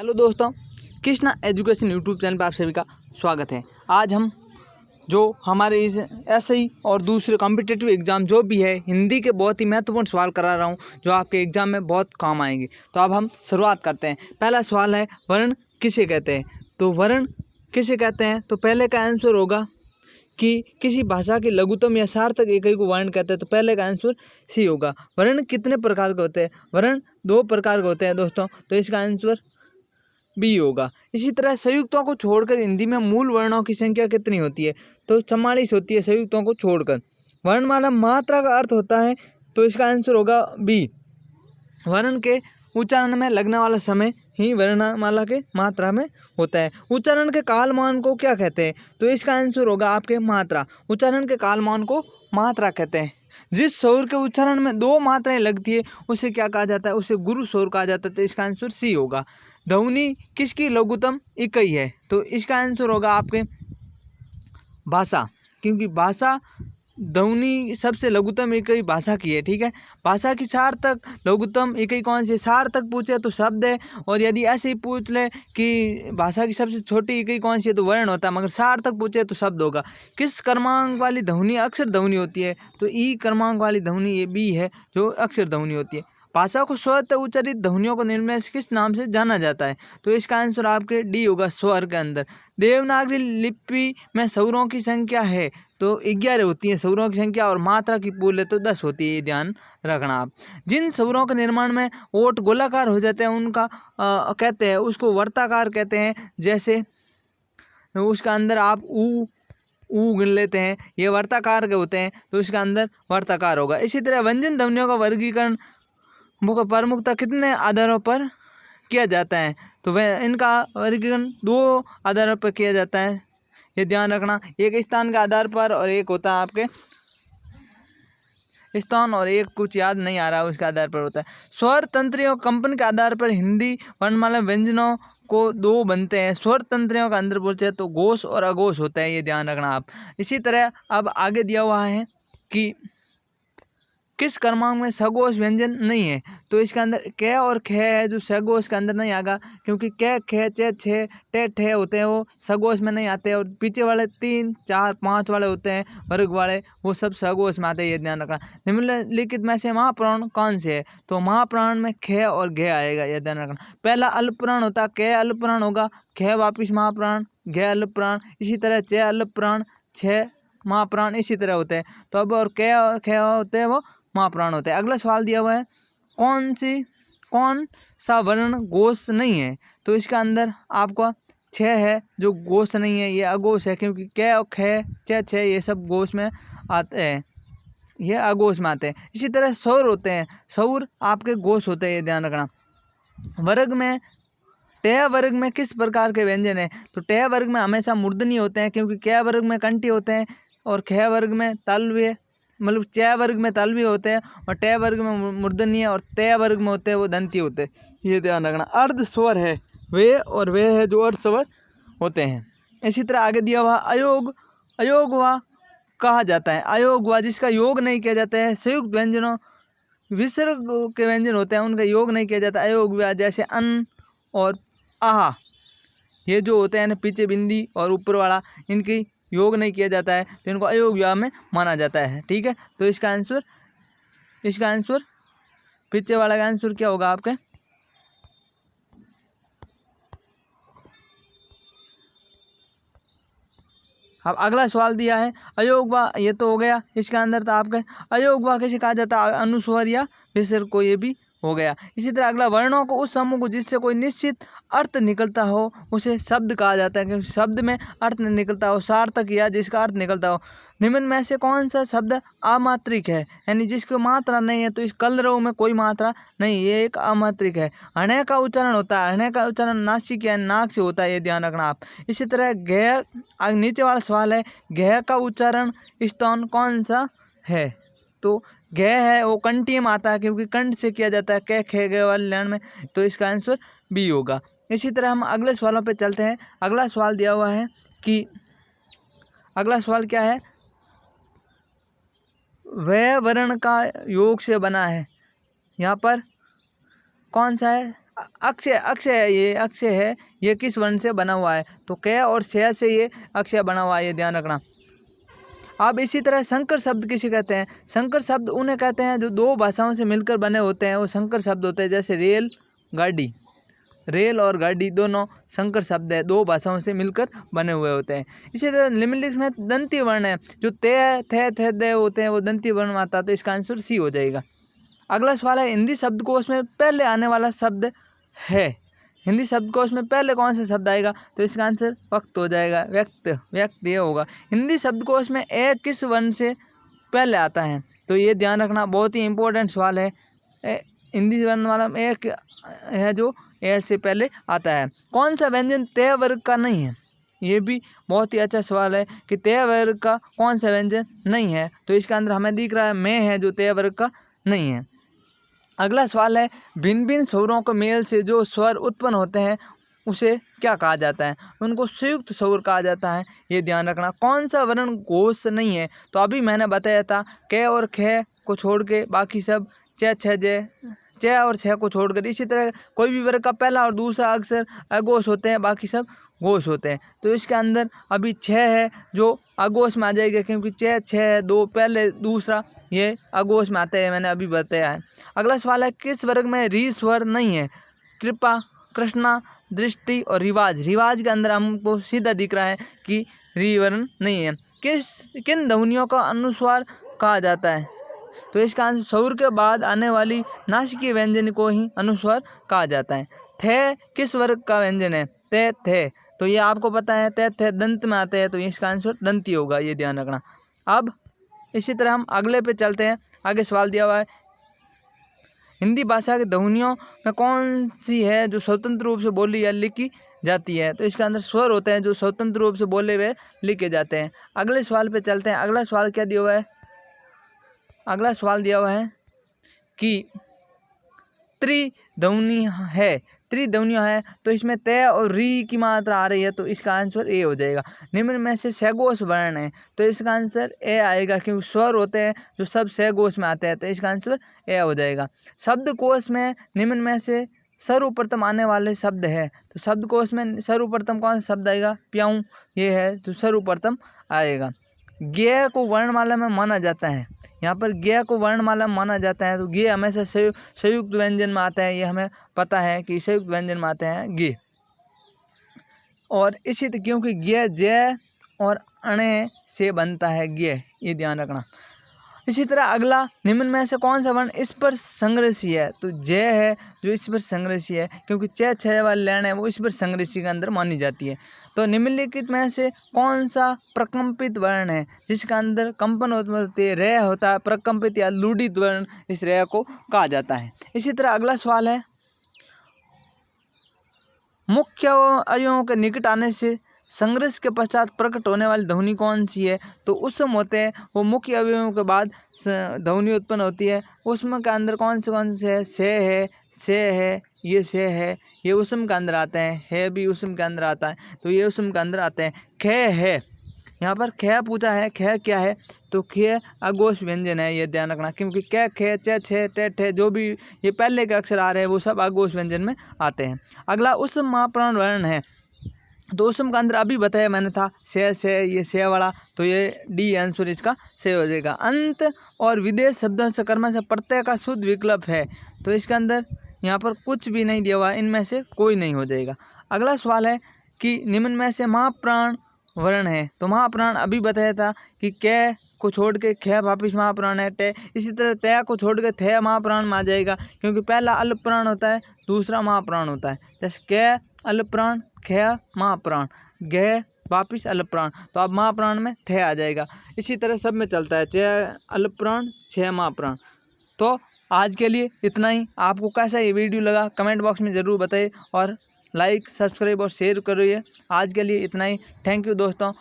Hello दोस्तों, Krishna education YouTube channel पर आप सभी का स्वागत है। आज हम जो हमारे इस एसआई और दूसरे कॉम्पिटिटिव एग्ज़ाम जो भी है हिंदी के बहुत ही महत्वपूर्ण सवाल करा रहा हूँ जो आपके एग्ज़ाम में बहुत काम आएंगे। तो अब हम शुरुआत करते हैं। पहला सवाल है, वर्ण किसे कहते हैं? तो वर्ण किसे कहते हैं तो पहले का आंसर होगा कि किसी भाषा के लघुत्तम या सार्थक इकाई को वर्ण कहते हैं। तो पहले का आंसर सी होगा। वर्ण कितने प्रकार के होते हैं? वर्ण 2 प्रकार के होते हैं दोस्तों, तो इसका आंसर बी होगा। इसी तरह संयुक्तों को छोड़कर हिंदी में मूल वर्णों की संख्या कितनी होती है? तो 44 होती है संयुक्तों को छोड़कर। वर्णमाला मात्रा का अर्थ होता है, तो इसका आंसर होगा बी। वर्ण के उच्चारण में लगने वाला समय ही वर्णमाला के मात्रा में होता है। उच्चारण के कालमान को क्या कहते हैं? तो इसका आंसर होगा आपके मात्रा। उच्चारण के कालमान को मात्रा कहते हैं। जिस स्वर के उच्चारण में 2 मात्राएं लगती है उसे क्या कहा जाता है? उसे गुरु स्वर कहा जाता है। तो इसका आंसर सी होगा। ध्वनि किसकी लघुत्तम इकाई है? तो इसका आंसर होगा आपके भाषा, क्योंकि भाषा ध्वनि सबसे लघुत्तम इकाई भाषा की है। ठीक है, भाषा की सार्थक लघुत्तम इकाई कौन सी? सार्थक पूछे तो शब्द है, और यदि ऐसे ही पूछ ले कि भाषा की सबसे छोटी इकाई कौन सी है तो वर्ण होता है, मगर सार्थक पूछे तो शब्द होगा। किस क्रमांक वाली ध्वनि अक्षर ध्वनि होती है? तो ई क्रमांक वाली ध्वनि ये बी है जो अक्षर ध्वनि होती है। भाषा को स्वतः उच्चारित ध्वनियों को निर्णय किस नाम से जाना जाता है? तो इसका आंसर आपके डी होगा, स्वर के अंदर। देवनागरी लिपि में स्वरों की संख्या है तो 11 होती है स्वरों की संख्या, और मात्रा की पूल है तो 10 होती है, ये ध्यान रखना आप। जिन स्वरों के निर्माण में ओठ गोलाकार हो जाते हैं उनका कहते हैं उसको वर्ताकार कहते हैं। जैसे उसका अंदर आप ऊ गिन लेते हैं, ये वर्ताकार के होते हैं तो इसका अंदर वर्ताकार होगा। इसी तरह व्यंजन ध्वनियों का वर्गीकरण प्रमुखता कितने आधारों पर किया जाता है? तो वह इनका वर्गीकरण 2 आधारों पर किया जाता है, ये ध्यान रखना। एक स्थान के आधार पर और एक होता है आपके स्थान, और एक कुछ याद नहीं आ रहा उसके आधार पर होता है। स्वर तंत्रियों कंपन के आधार पर हिंदी वर्णमाला व्यंजनों को 2 बनते हैं। स्वर तंत्रियों का अंदर बोलते हैं तो घोष और अघोष होता है, ये ध्यान रखना आप। इसी तरह अब आगे दिया हुआ है कि किस क्रमांक में सघोष व्यंजन नहीं है? तो इसके अंदर क और ख है जो सघोष के अंदर नहीं आएगा, क्योंकि क ख च छ ट ठ होते हैं वो सघोष में नहीं आते, और पीछे वाले 3 4 5 वाले होते हैं वर्ग वाले, वो सब सघोष में आते हैं, ये ध्यान रखना। निम्नलिखित में से महाप्राण कौन से है? तो महाप्राण में ख और घ आएगा, ये ध्यान रखना। पहला अल्पप्राण होता है, क अल्पप्राण होगा, ख वापिस महाप्राण, घ अल्पप्राण, इसी तरह च अल्पप्राण, छ महाप्राण, इसी तरह होते हैं। तो अब और क और ख होते हैं वो महाप्राण होता है। अगला सवाल दिया हुआ है, कौन सा वर्ण घोष नहीं है? तो इसका अंदर आपका छ है जो घोष नहीं है, ये अघोष है, क्योंकि क और ख च छ ये सब घोष में आते हैं, ये अघोष में आते हैं। इसी तरह स्वर होते हैं, स्वर आपके घोष होते हैं, ये ध्यान रखना। वर्ग में ट वर्ग में किस प्रकार के व्यंजन है? तो ट वर्ग में हमेशा मूर्धन्य होते हैं, क्योंकि क वर्ग में कंठी होते हैं, और ख वर्ग में तालव्य, मतलब च वर्ग में तालव्य होते हैं, और ट वर्ग में मूर्धन्य, और त वर्ग में होते हैं वो दंती होते हैं, ये ध्यान रखना। अर्ध स्वर है वे, और वे है जो अर्ध स्वर होते हैं। इसी तरह आगे दिया हुआ अयोगवा कहा जाता है। अयोगवा जिसका योग नहीं किया जाता है। संयुक्त व्यंजनों विसर्ग के व्यंजन होते हैं उनका योग नहीं किया जाता। अयोगवा जैसे अन और आहा, ये जो होते हैं ना पीछे बिंदी और ऊपर वाला, इनकी योग नहीं किया जाता है तो इनको अयोग्य में माना जाता है। ठीक है, तो इसका आंसर पीछे वाला का आंसर क्या होगा आपके? अब अगला सवाल दिया है अयोगवा, ये तो हो गया। इसके अंदर था आपके अयोगवा कैसे कहा जाता है? अनुस्वर या विसर्ग को, ये भी हो गया। इसी तरह अगला, वर्णों को उस समूह को जिससे कोई निश्चित अर्थ निकलता हो उसे शब्द कहा जाता है, क्योंकि शब्द में अर्थ निकलता हो, सार्थक या जिसका अर्थ निकलता हो। निम्न में से कौन सा शब्द अमात्रिक है, यानी जिसकी मात्रा नहीं है? तो इस कलरव में कोई मात्रा नहीं, ये एक अमात्रिक है। हणे का उच्चारण होता है, हणे का उच्चारण नासिक या नाक से होता है, ये ध्यान रखना आप। इसी तरह घ, नीचे वाला सवाल है, घ का उच्चारण स्तौन कौन सा है? तो घ है वो कंठी में आता है, क्योंकि कंठ से किया जाता है क ख ग वाले लाइन में, तो इसका आंसर बी होगा। इसी तरह हम अगले सवालों पे चलते हैं। अगला सवाल दिया हुआ है कि अगला सवाल क्या है? वह वर्ण का योग से बना है, यहाँ पर कौन सा है? अक्षय अक्षय है, ये अक्षय है, ये किस वर्ण से बना हुआ है? तो क और श से ये अक्षय बना हुआ है, ये ध्यान रखना। अब इसी तरह संकर शब्द किसे कहते हैं? संकर शब्द उन्हें कहते हैं जो दो भाषाओं से मिलकर बने होते हैं, वो संकर शब्द होते हैं। जैसे रेल, गाड़ी, रेल और गाड़ी दोनों संकर शब्द है, दो भाषाओं से मिलकर बने हुए होते हैं। इसी तरह निम्नलिखित में दंती वर्ण है, जो ते थे थे दे होते हैं, वो दंती वर्ण में आता है, तो इसका आंसर सी हो जाएगा। अगला सवाल है, हिंदी शब्दकोश में पहले आने वाला शब्द है। हिंदी शब्दकोश में पहले कौन सा शब्द आएगा? तो इसका आंसर वक्त हो जाएगा, व्यक्त, व्यक्त ये होगा। हिंदी शब्दकोश में ए किस वर्ण से पहले आता है? तो ये ध्यान रखना, बहुत ही इंपॉर्टेंट सवाल है। हिंदी वर्ण वाला में एक है जो ए से पहले आता है। कौन सा व्यंजन तय वर्ग का नहीं है? ये भी बहुत ही अच्छा सवाल है कि तय वर्ग का कौन सा व्यंजन नहीं है? तो इसके अंदर हमें दिख रहा है मैं है जो तय वर्ग का नहीं है। अगला सवाल है, भिन्न भिन्न स्वरों के मेल से जो स्वर उत्पन्न होते हैं उसे क्या कहा जाता है? उनको संयुक्त स्वर कहा जाता है, ये ध्यान रखना। कौन सा वर्ण घोष नहीं है? तो अभी मैंने बताया था क और ख को छोड़ के बाकी सब च छ ज च और छ को छोड़कर। इसी तरह कोई भी वर्ग का पहला और दूसरा अक्षर अघोष होते हैं, बाकी सब घोष होते हैं। तो इसके अंदर अभी छ है जो अघोष में आ जाएगा, क्योंकि छ छ है, दो पहले दूसरा ये अघोष में आते हैं, मैंने अभी बताया है। अगला सवाल है, किस वर्ग में री स्वर नहीं है? कृपा, कृष्णा, दृष्टि और रिवाज। रिवाज के अंदर हमको सीधा दिख रहा है कि री वर्ण नहीं है। किन ध्वनियों का अनुस्वार कहा जाता है? तो इसका आंसर स्वर के बाद आने वाली नासिकीय व्यंजन को ही अनुस्वार कहा जाता है। थे किस वर्ग का व्यंजन है? ते थे, तो ये आपको पता है, ते थे दंत में आते हैं, तो इसका आंसर दंती होगा, ये ध्यान रखना। अब इसी तरह हम अगले पे चलते हैं। आगे सवाल दिया हुआ है, हिंदी भाषा की ध्वनियों में कौन सी है जो स्वतंत्र रूप से बोली या लिखी जाती है? तो इसके अंदर स्वर होते हैं जो स्वतंत्र रूप से बोले हुए लिखे जाते हैं। अगले सवाल पे चलते हैं। अगला सवाल क्या दिया हुआ है? अगला सवाल दिया हुआ है कि त्रिध्वनि है, त्रिध्वनियाँ है, तो इसमें तय और री की मात्रा आ रही है, तो इसका आंसर ए हो जाएगा। निम्न में से सघोष वर्ण है, तो इसका आंसर ए आएगा, क्योंकि स्वर होते हैं जो सब सघोष में आते हैं, तो इसका आंसर ए हो जाएगा। शब्दकोश में निम्न में से सर्वप्रथम आने वाले शब्द है, तो शब्दकोश में सर्वप्रथम कौन सा शब्द आएगा? प्याऊँ, ये है जो सर्वप्रथम आएगा। ज्ञ को वर्णमाला में माना जाता है, यहाँ पर ज्ञ को वर्णमाला में माना जाता है, तो ज्ञ हमेशा संयुक्त व्यंजन में आता है, ये हमें पता है कि संयुक्त व्यंजन में आते हैं ज्ञ। और इसी क्योंकि ज्ञ ज और अणे से बनता है ज्ञ, ये ध्यान रखना। इसी तरह अगला, निम्न में से कौन सा वर्ण स्पर्श संग्रही है? तो ज है जो स्पर्श संग्रही है, क्योंकि च छ वाली लैन है वो स्पर्श संग्रही के अंदर मानी जाती है। तो निम्नलिखित में से कौन सा प्रकंपित वर्ण है जिसका अंदर कंपन होती है? र होता है, प्रकंपित या लूढ़ित वर्ण इस र को कहा जाता है। इसी तरह अगला सवाल है, मुख्य अवयवों के निकट आने से संघर्ष के पश्चात प्रकट होने वाली ध्वनि कौन सी है? तो उसम होते हैं, वो मुख्य अवयवों के बाद ध्वनि उत्पन्न होती है। उसम के अंदर कौन से है? से है, ये से है, ये उसम के अंदर आते हैं, है भी उसम के अंदर आता है, तो ये उसम के अंदर आते हैं। ख है, यहाँ पर ख पूछा है, ख क्या है? तो ख अघोष व्यंजन है, ये ध्यान रखना, क्योंकि क ख च छ ट ठ जो भी ये पहले के अक्षर आ रहे हैं वो सब अघोष व्यंजन में आते हैं। अगला उसम महाप्राण वर्ण है, तो उसम का अंदर अभी बताया मैंने था से ये से वाला, तो ये डी आंसर इसका से हो जाएगा। अंत और विदेश शब्दों से कर्म से प्रत्यय का शुद्ध विकल्प है, तो इसके अंदर यहाँ पर कुछ भी नहीं दिया हुआ है, इनमें से कोई नहीं हो जाएगा। अगला सवाल है कि निम्न में से महाप्राण वर्ण है, तो महाप्राण अभी बताया था कि क को छोड़ के ख वापिस महाप्राण है टे। इसी तरह तय को छोड़ के थे महाप्राण में आ जाएगा, क्योंकि पहला अल्प प्राण होता है, दूसरा महाप्राण होता है। जैसे क अल्प प्राण, ख महाप्राण, ग वापिस अल्प प्राण, तो अब महाप्राण में थे आ जाएगा। इसी तरह सब में चलता है, 6 अल्प प्राण 6 महाप्राण। तो आज के लिए इतना ही। आपको कैसा ये वीडियो लगा कमेंट बॉक्स में ज़रूर बताइए, और लाइक, सब्सक्राइब और शेयर करिए। आज के लिए इतना ही। थैंक यू दोस्तों।